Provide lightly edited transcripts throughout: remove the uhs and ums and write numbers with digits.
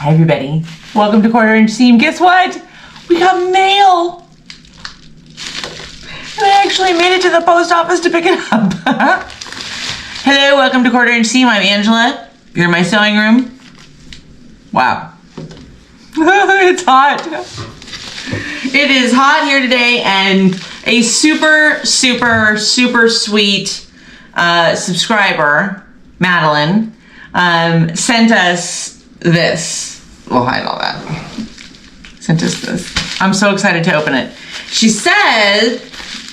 Hi everybody, welcome to Quarter Inch Seam. Guess what? We got mail! And I actually made it to the post office to pick it up. Hello, welcome to Quarter Inch Seam. I'm Angela. You're in my sewing room. Wow. It's hot. It is hot here today, and a super sweet subscriber, Madeline, sent us this. We'll hide all that. Sent us this. I'm so excited to open it. She said,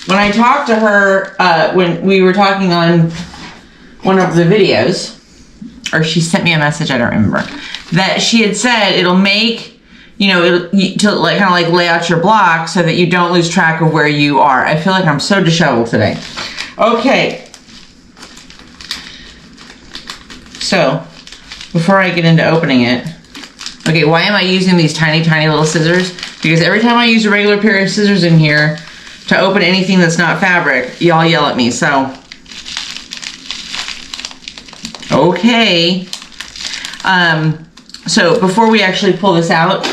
when I talked to her, when we were talking on one of the videos, or she sent me a message, I don't remember, that she had said it'll make, you know, to like kind of like lay out your block so that you don't lose track of where you are. I feel like I'm so disheveled today. Okay. So, before I get into opening it, okay, why am I using these tiny little scissors? Because every time I use a regular pair of scissors in here to open anything that's not fabric, y'all yell at me, so. Okay. So before we actually pull this out,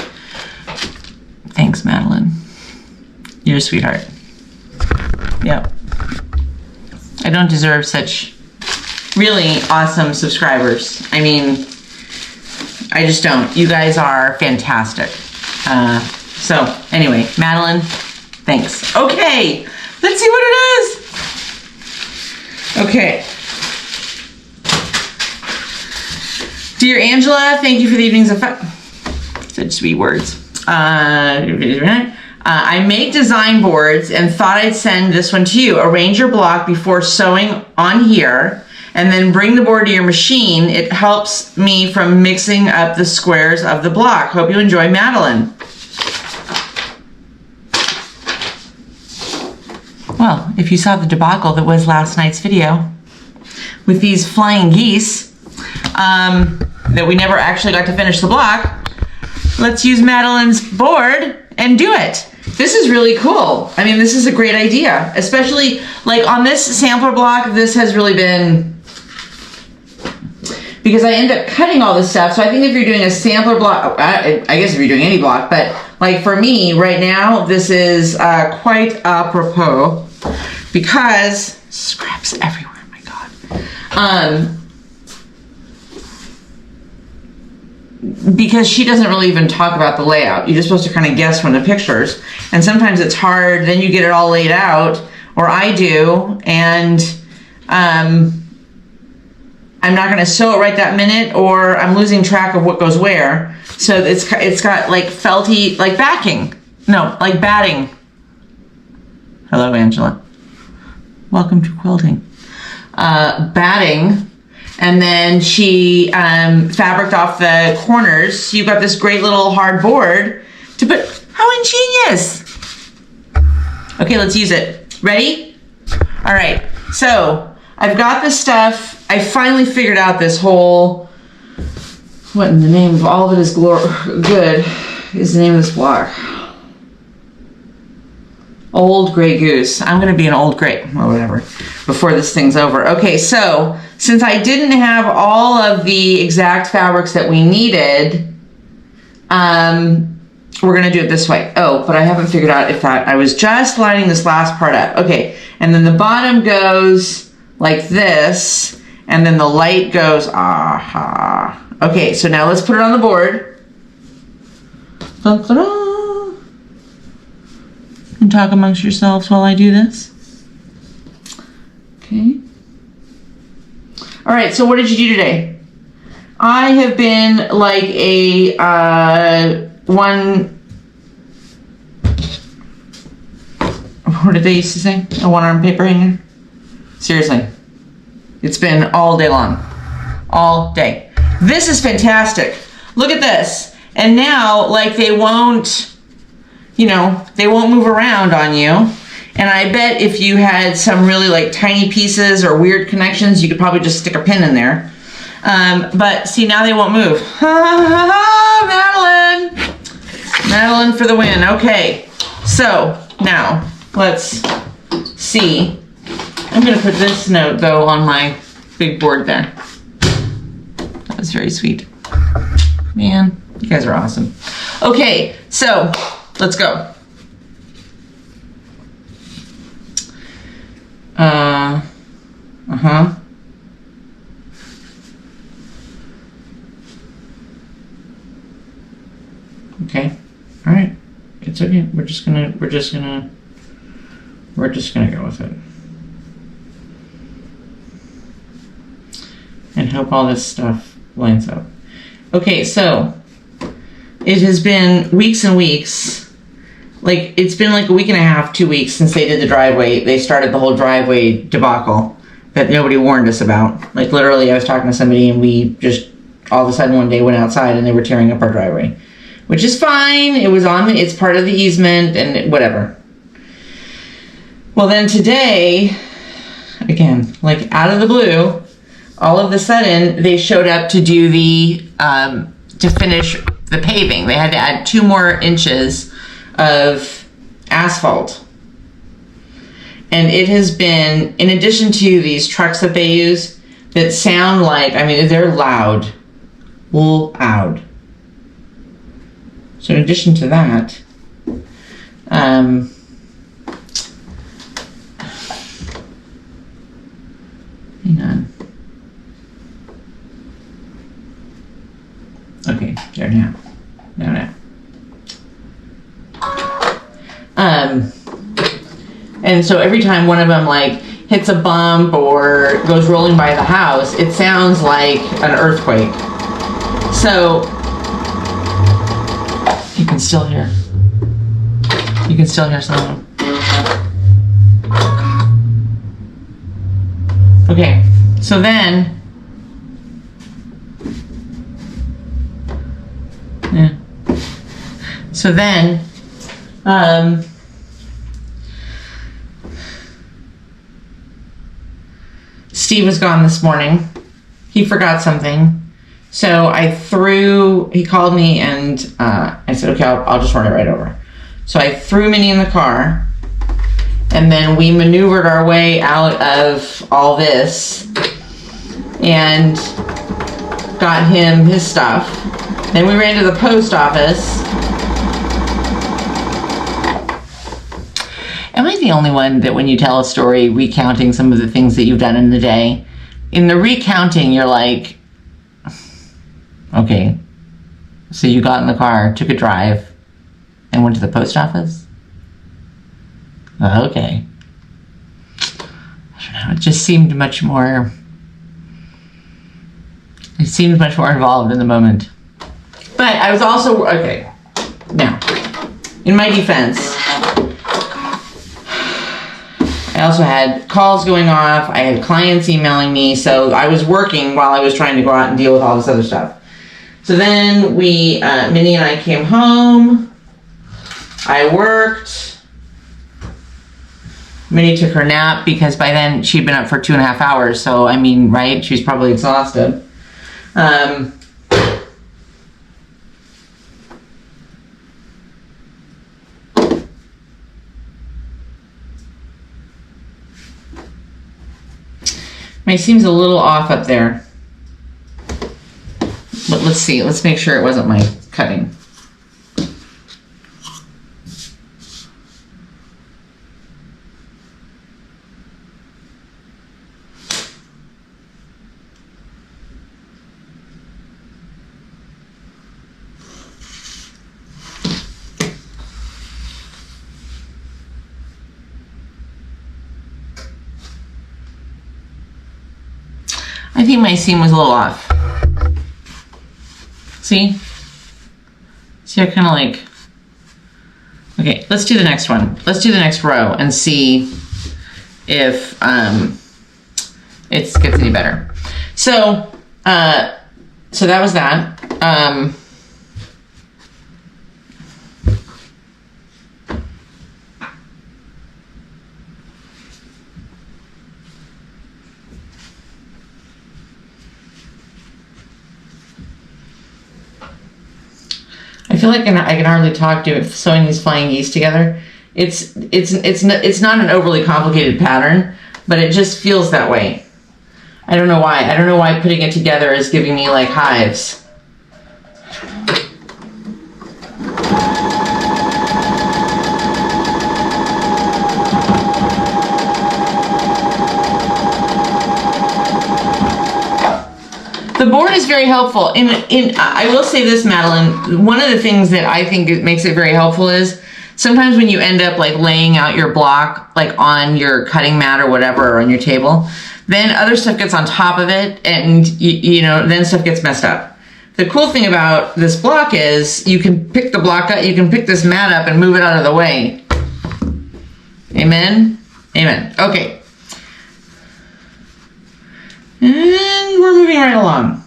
thanks, Madeline. You're a sweetheart. Yep. I don't deserve such really awesome subscribers. I mean, I just don't. You guys are fantastic. So anyway, Madeline, thanks. Okay, let's see what it is. Okay. Dear Angela, thank you for the evenings of fun. Such sweet words. I make design boards and thought I'd send this one to you. Arrange your block before sewing on here, and then bring the board to your machine. It helps me from mixing up the squares of the block. Hope you enjoy, Madeline. Well, if you saw the debacle that was last night's video with these flying geese, that we never actually got to finish the block, let's use Madeline's board and do it. This is really cool. I mean, this is a great idea, especially like on this sampler block. This has really been, because I end up cutting all this stuff. So I think if you're doing a sampler block, I guess if you're doing any block, but like for me right now, this is quite apropos because scraps everywhere, my God. Because she doesn't really even talk about the layout. You're just supposed to kind of guess from the pictures. And sometimes it's hard, then you get it all laid out, or I do, and I'm not gonna sew it right that minute, or I'm losing track of what goes where. So it's got like felty, like backing. No, like batting. Hello, Angela. Welcome to quilting. Batting. And then she fabriced off the corners. So you've got this great little hard board to put. How ingenious! Okay, let's use it. Ready? All right. So I've got this stuff. I finally figured out this whole. What in the name of all of it is good is the name of this block. Old Gray Goose. I'm gonna be an old gray or whatever before this thing's over. Okay, so since I didn't have all of the exact fabrics that we needed, we're gonna do it this way. Oh, but I haven't figured out if that, I was just lining this last part up. Okay, and then the bottom goes like this, and then the light goes, aha. Okay, so now let's put it on the board. Ta-da. And talk amongst yourselves while I do this. Okay. All right, so what did you do today? I have been like a what did they used to say? A one-arm paper hanger? Seriously. It's been all day long. All day. This is fantastic. Look at this. And now, like, they won't, you know, they won't move around on you. And I bet if you had some really like tiny pieces or weird connections, you could probably just stick a pin in there. But see, now they won't move. Madeline! Madeline for the win. Okay, so now let's see. I'm gonna put this note though on my big board there. That was very sweet. Man. You guys are awesome. Okay, so let's go. Okay. All right. It's okay. We're just gonna go with it. And hope all this stuff lines up. Okay, so it has been weeks and weeks. Like, it's been like a week and a half, 2 weeks since they did the driveway. They started the whole driveway debacle that nobody warned us about. Like, literally, I was talking to somebody and we just all of a sudden one day went outside and they were tearing up our driveway. Which is fine. It's part of the easement and whatever. Well, then today, again, like out of the blue, all of a sudden they showed up to do to finish the paving. They had to add 2 more inches of asphalt. And it has been, in addition to these trucks that they use that sound like, I mean, they're loud. Loud. So in addition to that, hang on. Okay, there now. Now. And so every time one of them like hits a bump or goes rolling by the house, it sounds like an earthquake. So you can still hear some of them. Okay, so then, Steve was gone this morning. He forgot something. So he called me and I said, okay, I'll just run it right over. So I threw Minnie in the car and then we maneuvered our way out of all this and got him his stuff. Then we ran to the post office. Am I the only one that when you tell a story recounting some of the things that you've done in the day, in the recounting you're like, okay, so you got in the car, took a drive, and went to the post office? Okay. I don't know, it just seemed much more involved in the moment. But I was also, okay, now, in my defense, I also had calls going off, I had clients emailing me, so I was working while I was trying to go out and deal with all this other stuff. So then Minnie and I came home. I worked. Minnie took her nap because by then she'd been up for 2.5 hours. So, I mean, right? She's probably exhausted. My seam's a little off up there. But let's see. Let's make sure it wasn't my cutting. I think my seam was a little off. See? See, I kind of like, okay, let's do the next one. Let's do the next row and see if it gets any better. So, so that was that. I feel like I can hardly talk to it sewing these flying geese together. It's not an overly complicated pattern, but it just feels that way. I don't know why. I don't know why putting it together is giving me like hives. The board is very helpful. I will say this, Madeline, one of the things that I think it makes it very helpful is sometimes when you end up like laying out your block like on your cutting mat or whatever, or on your table, then other stuff gets on top of it, and you know, then stuff gets messed up. The cool thing about this block is you can pick the block up, you can pick this mat up and move it out of the way. Amen? Amen. Okay. And we're moving right along.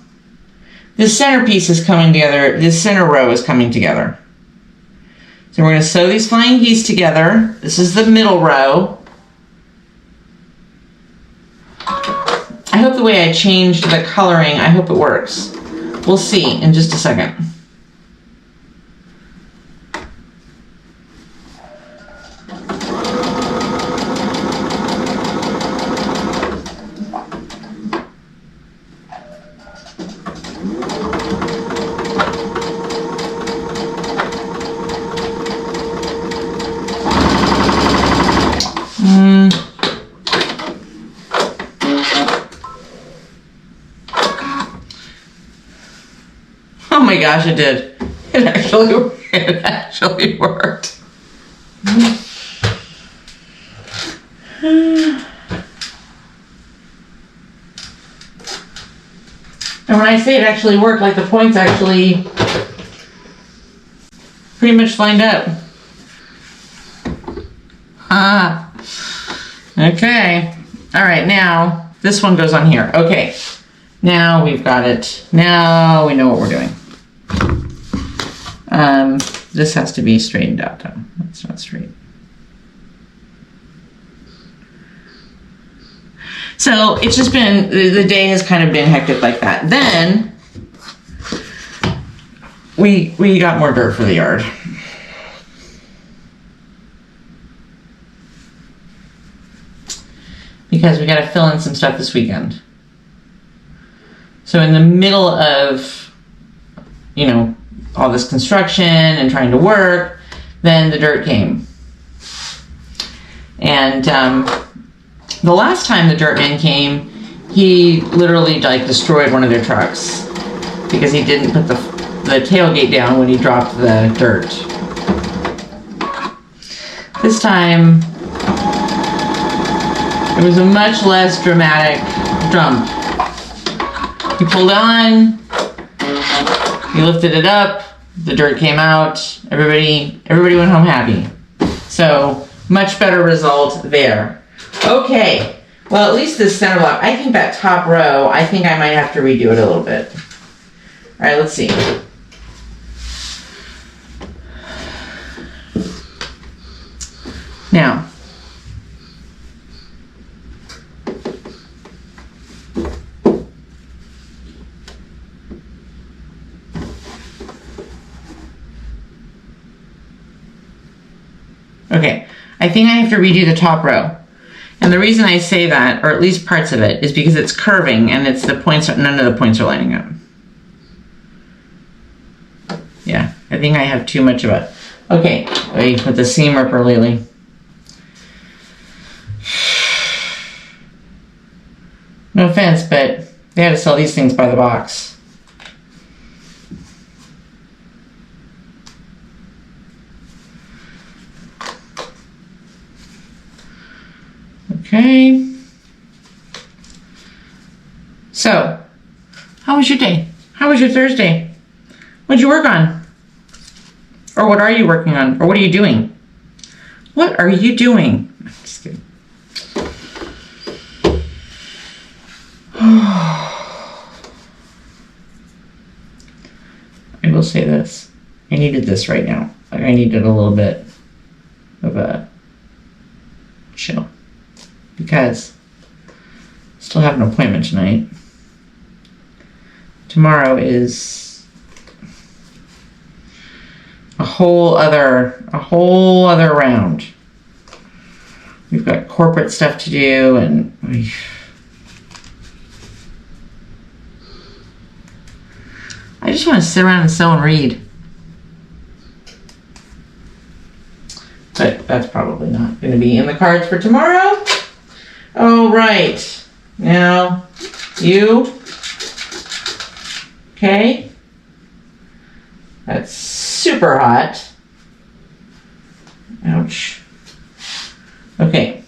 This centerpiece is coming together. This center row is coming together. So we're going to sew these flying geese together. This is the middle row. I hope the way I changed the coloring, I hope it works. We'll see in just a second. Oh my gosh, it did. It actually worked. And when I say it actually worked, like the points actually pretty much lined up. Okay. All right, now this one goes on here. Okay. Now we've got it. Now we know what we're doing. This has to be straightened out though. That's not straight. So it's just been, the day has kind of been hectic like that. Then we got more dirt for the yard. Because we got to fill in some stuff this weekend. So in the middle of, you know, all this construction and trying to work, then the dirt came. And the last time the dirt man came, he literally like destroyed one of their trucks because he didn't put the tailgate down when he dropped the dirt. This time, it was a much less dramatic jump. He pulled on, he lifted it up, the dirt came out, everybody went home happy. So, much better result there. Okay, well at least this center block, I think that top row, I think I might have to redo it a little bit. Alright, let's see. Now, okay, I think I have to redo the top row. And the reason I say that, or at least parts of it, is because it's curving and it's the points, none of the points are lining up. Yeah, I think I have too much of it. Okay, wait, with the seam ripper lately. No offense, but they had to sell these things by the box. Okay. So, how was your day? How was your Thursday? What'd you work on? Or what are you working on? Or what are you doing? What are you doing? I'm just kidding. I will say this. I needed this right now. I needed a little bit of a chill. Because I still have an appointment tonight. Tomorrow is a whole other round. We've got corporate stuff to do, and I just want to sit around and sew and read. But that's probably not going to be in the cards for tomorrow. Oh, right. Now, you Okay. That's super hot. Ouch. Okay.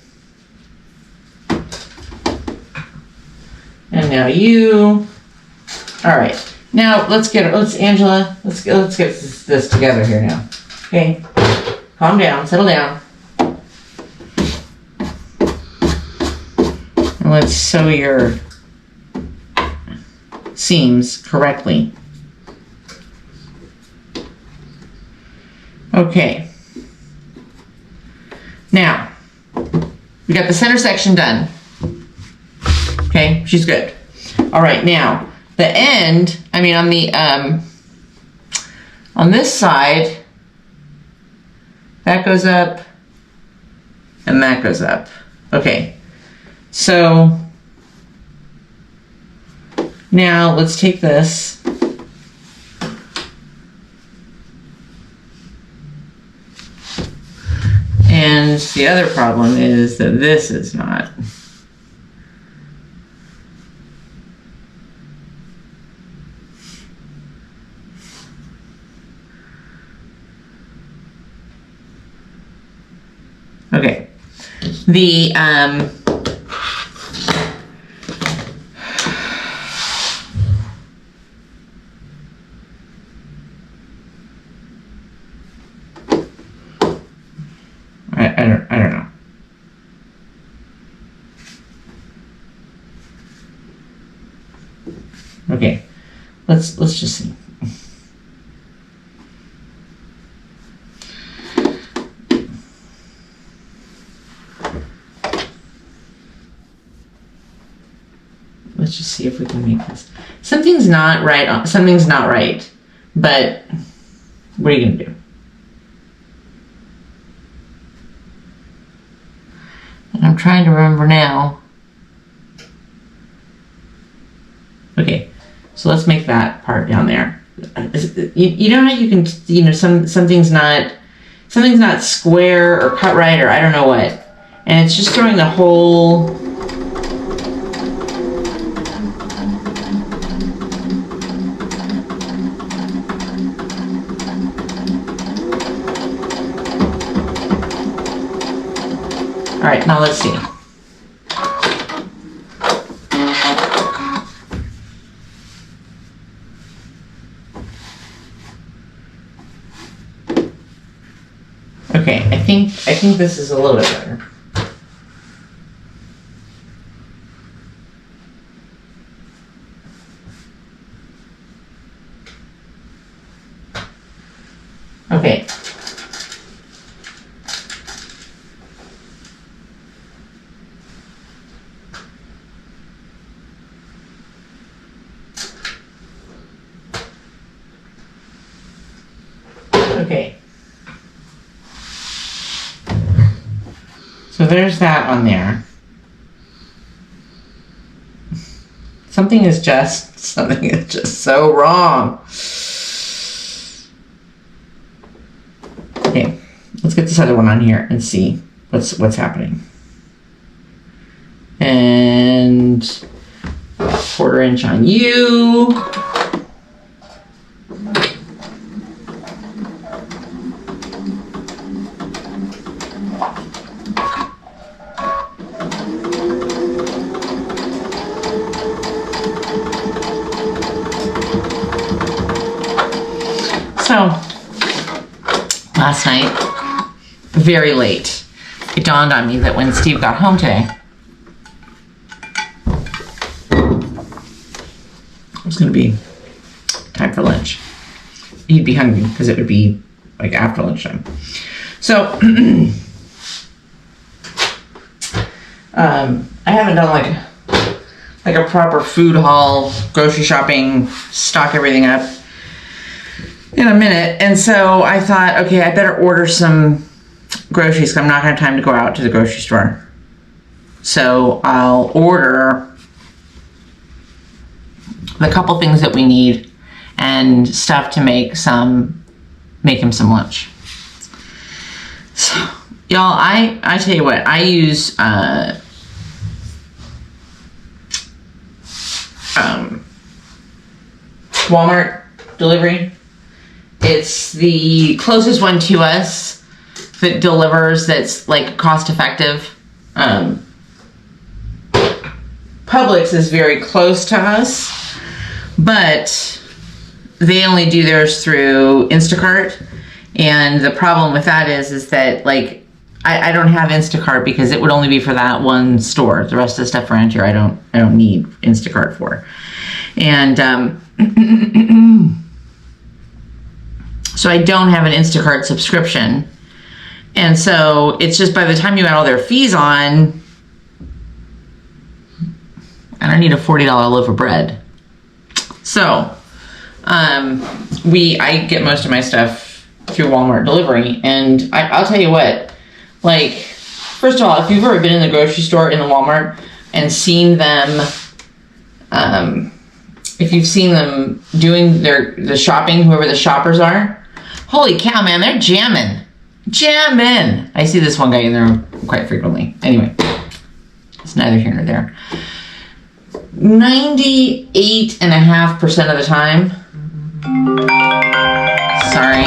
And now you. All right. Now Angela, let's get this together here now. Okay. Calm down, settle down. And let's sew your seams correctly. Okay. Now, we got the center section done. Okay, she's good. All right, now the end, I mean on this side, that goes up and that goes up. Okay, so now let's take this and the other problem is that this is not. Okay, the I don't know. Okay, let's just see. Let's just see if we can make this. Something's not right. Something's not right. But what are you gonna do? And I'm trying to remember now. Okay, so let's make that part down there. You know how you can, you know, something's not square or cut right or I don't know what, and it's just throwing the whole. All right, now let's see. Okay, I think this is a little bit better. Okay. Okay. So there's that on there. Something is just so wrong. Okay, let's get this other one on here and see what's happening. And 1/4 inch on you. So, last night, very late, it dawned on me that when Steve got home today, it was going to be time for lunch. He'd be hungry because it would be like after lunchtime. So, I haven't done like a proper food haul, grocery shopping, stock everything up in a minute, and so I thought, okay, I better order some groceries because I'm not going to have time to go out to the grocery store. So I'll order the couple things that we need and stuff to make him some lunch. So, y'all, I tell you what, I use Walmart delivery. It's the closest one to us that delivers that's like cost effective. Publix is very close to us, but they only do theirs through Instacart. And the problem with that is that like I don't have Instacart because it would only be for that one store. The rest of the stuff around here I don't need Instacart for. And so I don't have an Instacart subscription. And so it's just by the time you add all their fees on, I don't need a $40 loaf of bread. So I get most of my stuff through Walmart delivery. And I'll tell you what, like, first of all, if you've ever been in the grocery store in the Walmart and seen them, if you've seen them doing the shopping, whoever the shoppers are, holy cow, man, they're jamming. I see this one guy in there quite frequently. Anyway, it's neither here nor there. 98.5% of the time. Sorry.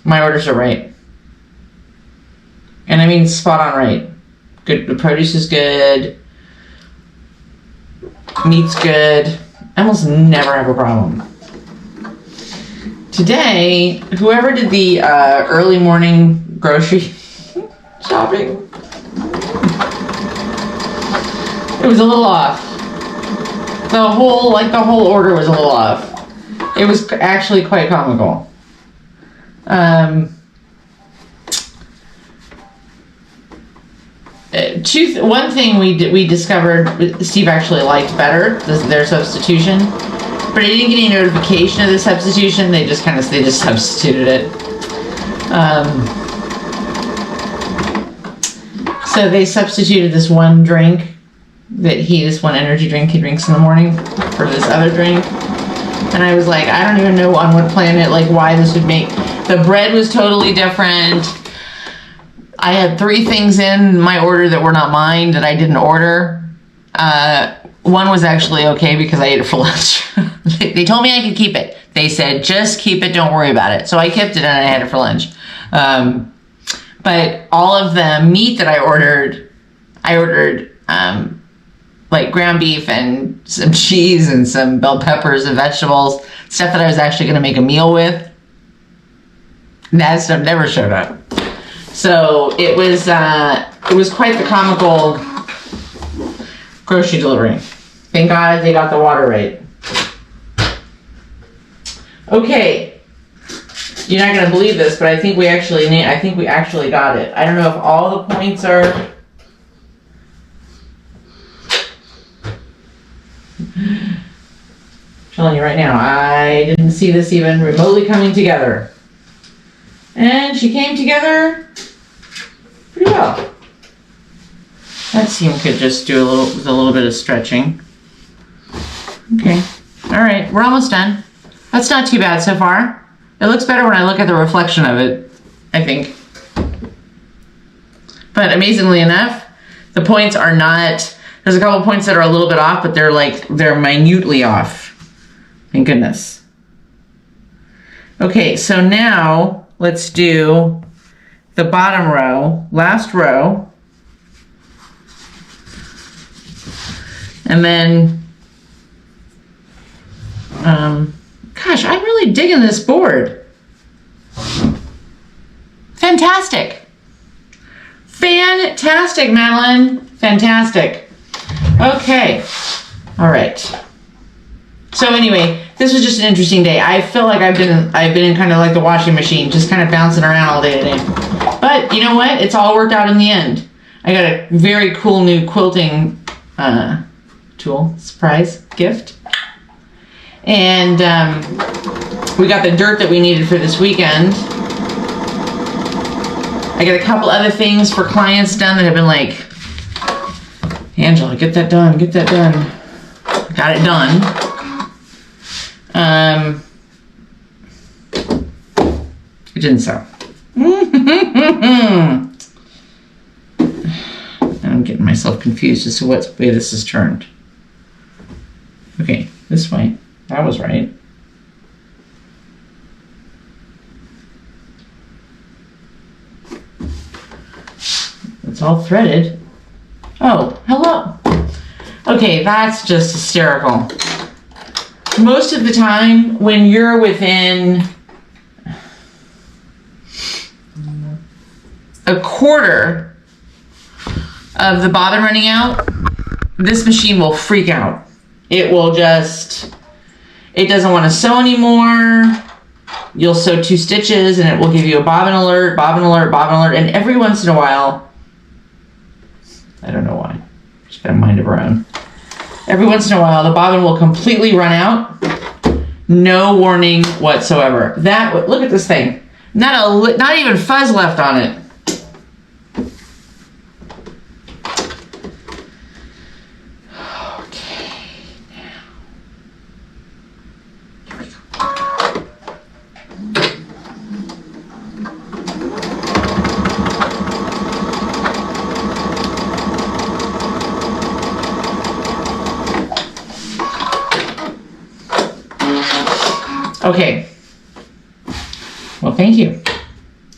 My orders are right. And I mean spot on right. Good. The produce is good. Meat's good. I almost never have a problem. Today, whoever did the early morning grocery shopping, it was a little off. The whole order was a little off. It was actually quite comical. One thing we discovered Steve actually liked better their substitution, but I didn't get any notification of the substitution. They just substituted it. So they substituted this one drink this one energy drink he drinks in the morning for this other drink. And I was like, I don't even know on what planet, like why this would make, the bread was totally different. I had 3 things in my order that were not mine that I didn't order. One was actually okay because I ate it for lunch. They told me I could keep it. They said, just keep it, don't worry about it. So I kept it and I had it for lunch. But all of the meat that I ordered like ground beef and some cheese and some bell peppers and vegetables, stuff that I was actually going to make a meal with. That stuff never showed up. So it was quite the comical grocery delivery. Thank God they got the water right. Okay, you're not going to believe this, but I think we actually got it. I don't know if all the points are. I'm telling you right now, I didn't see this even remotely coming together. And she came together pretty well. That seam could just do with a little bit of stretching. Okay. All right, we're almost done. That's not too bad so far. It looks better when I look at the reflection of it, I think. But amazingly enough, the points are not, there's a couple of points that are a little bit off, but they're minutely off. Thank goodness. Okay, so now let's do the bottom row, last row. And then, gosh, I'm really digging this board. Fantastic. Fantastic, Madeline. Fantastic. Okay. All right. So anyway, this was just an interesting day. I feel like I've been in kind of like the washing machine, just kind of bouncing around all day today. But you know what? It's all worked out in the end. I got a very cool new quilting tool, surprise gift. And we got the dirt that we needed for this weekend. I got a couple other things for clients done that have been like, Angela, get that done, get that done. Got it done. It didn't sew. And I'm getting myself confused as to what way this is turned. Okay, this way. That was right. It's all threaded. Oh, hello. Okay, that's just hysterical. Most of the time, when you're within a quarter of the bobbin running out, this machine will freak out. It will just, it doesn't want to sew anymore. You'll sew 2 stitches and it will give you a bobbin alert, bobbin alert, bobbin alert, and every once in a while, I don't know why, she's got a mind of her own. Every once in a while, the bobbin will completely run out. No warning whatsoever. That, look at this thing. Not even fuzz left on it. Okay, well, thank you.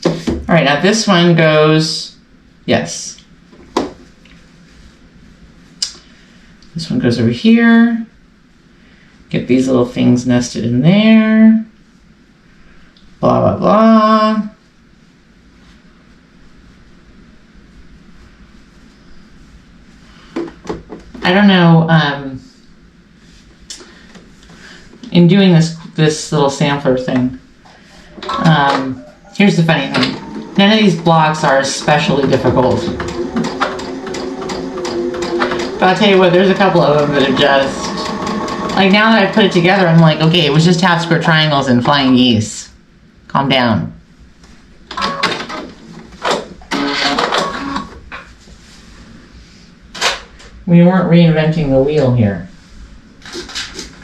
All right, now this one goes, yes. This one goes over here. Get these little things nested in there. Blah, blah, blah. I don't know, in doing this little sampler thing, here's the funny thing. None of these blocks are especially difficult. But I'll tell you what, there's a couple of them that are just, like, now that I've put it together, I'm like, okay, it was just half square triangles and flying geese. Calm down. We weren't reinventing the wheel here.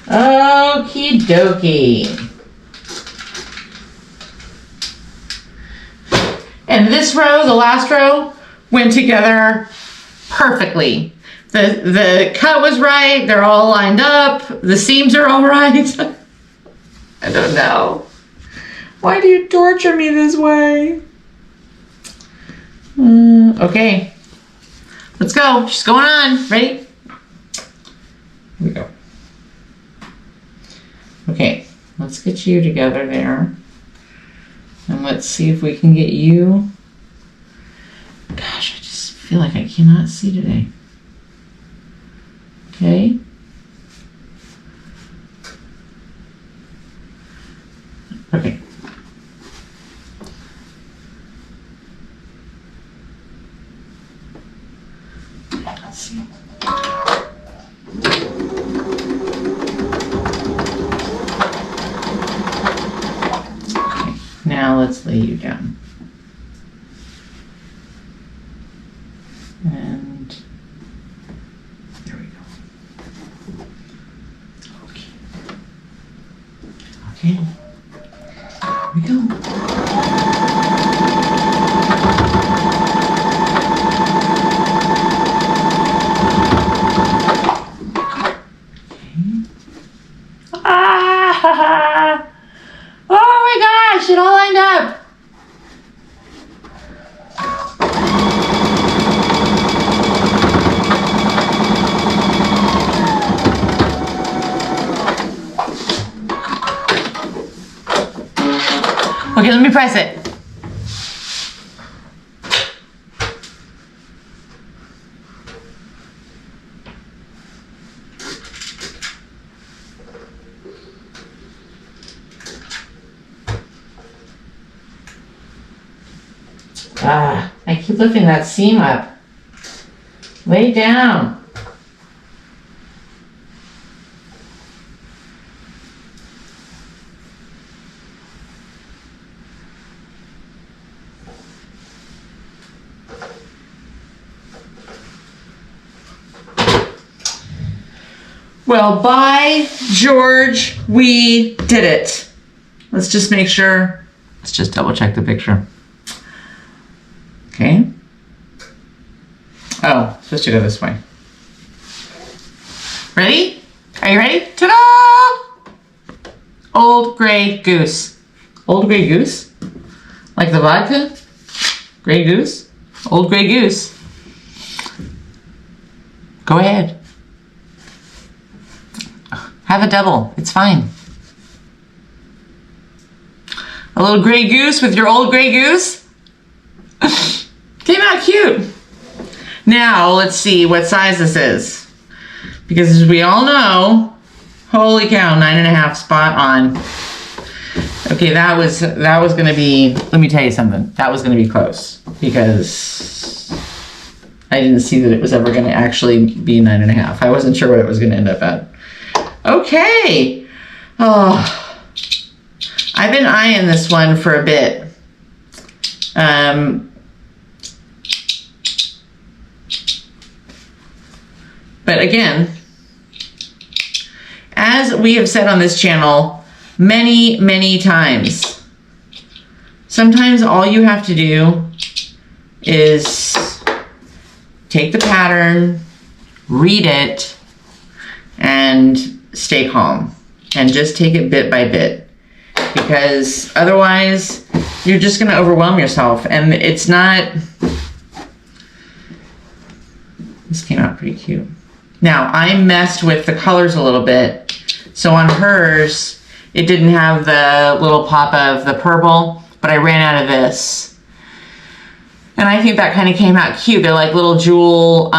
Okie dokie. And this row, the last row, went together perfectly. The cut was right, they're all lined up, the seams are all right. I don't know. Why do you torture me this way? Okay. Let's go. She's going on. Ready? Here we go. Okay, let's get you together there. And let's see if we can get you. Gosh, I just feel like I cannot see today. Okay. Okay. Let's see. Now let's lay you down. And there we go. Okay. Okay. Here we go. Okay. Ah! Oh my gosh, it all lined up. Okay, let me press it. I keep lifting that seam up. Lay down. Well, by George, we did it. Let's just make sure. Let's just double check the picture. Okay. Oh, supposed to go this way. Ready? Are you ready? Ta-da! Old Grey Goose. Old Grey Goose? Like the vodka? Grey Goose? Old Grey Goose. Go ahead. Have a double. It's fine. A little Grey Goose with your old Grey Goose. Came out cute. Now, let's see what size this is. Because as we all know, holy cow, 9.5, spot on. Okay, that was gonna be, let me tell you something. That was gonna be close because I didn't see that it was ever gonna actually be 9.5. I wasn't sure what it was gonna end up at. Okay. Oh, I've been eyeing this one for a bit. But again, as we have said on this channel many, many times, sometimes all you have to do is take the pattern, read it, and stay calm. And just take it bit by bit. Because otherwise, you're just going to overwhelm yourself. And it's not... This came out pretty cute. Now, I messed with the colors a little bit. So on hers, it didn't have the little pop of the purple, but I ran out of this. And I think that kind of came out cute. They're like little jewel,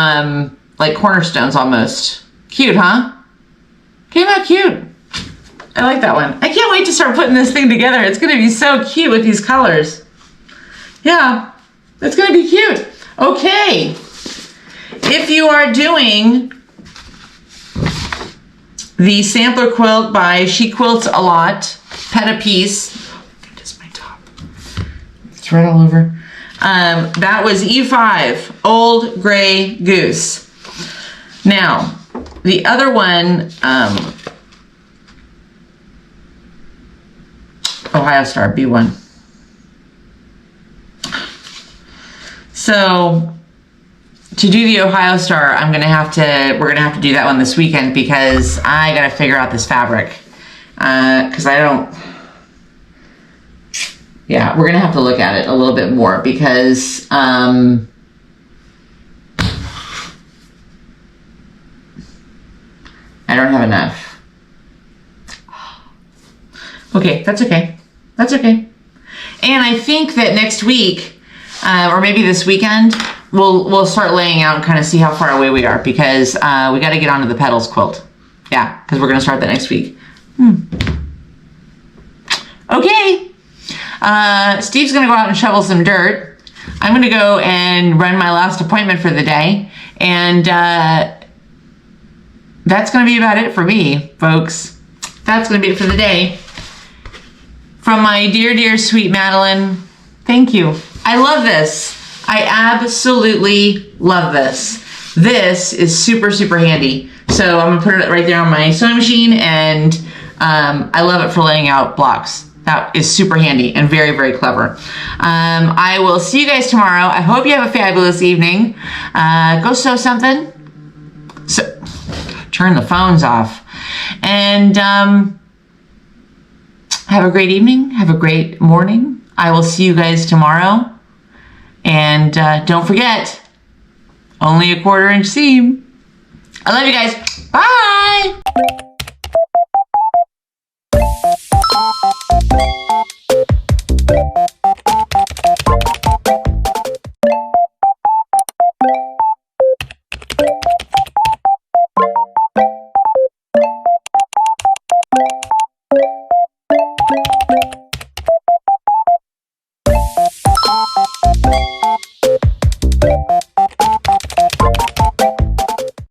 like cornerstones almost. Cute, huh? Came out cute. I like that one. I can't wait to start putting this thing together. It's going to be so cute with these colors. Yeah, it's going to be cute. Okay. If you are doing the sampler quilt by She Quilts a Lot, Pet a Piece. Oh, goodness, my top. It's right all over. That was E5, Old Grey Goose. Now, the other one, Ohio Star, B1. So, to do the Ohio Star, we're gonna have to do that one this weekend because I gotta figure out this fabric. Cause I don't, yeah, we're gonna have to look at it a little bit more because, I don't have enough. Okay, that's okay. That's okay. And I think that next week, or maybe this weekend, we'll start laying out and kind of see how far away we are because we got to get onto the petals quilt. Yeah, because we're going to start that next week. Okay. Steve's going to go out and shovel some dirt. I'm going to go and run my last appointment for the day. And that's going to be about it for me, folks. That's going to be it for the day. From my dear, dear, sweet Madeline, thank you. I love this. I absolutely love this. This is super, super handy. So I'm gonna put it right there on my sewing machine and I love it for laying out blocks. That is super handy and very, very clever. I will see you guys tomorrow. I hope you have a fabulous evening. Go sew something. So, turn the phones off. And have a great evening. Have a great morning. I will see you guys tomorrow. And don't forget, only a 1/4 inch seam. I love you guys. Bye.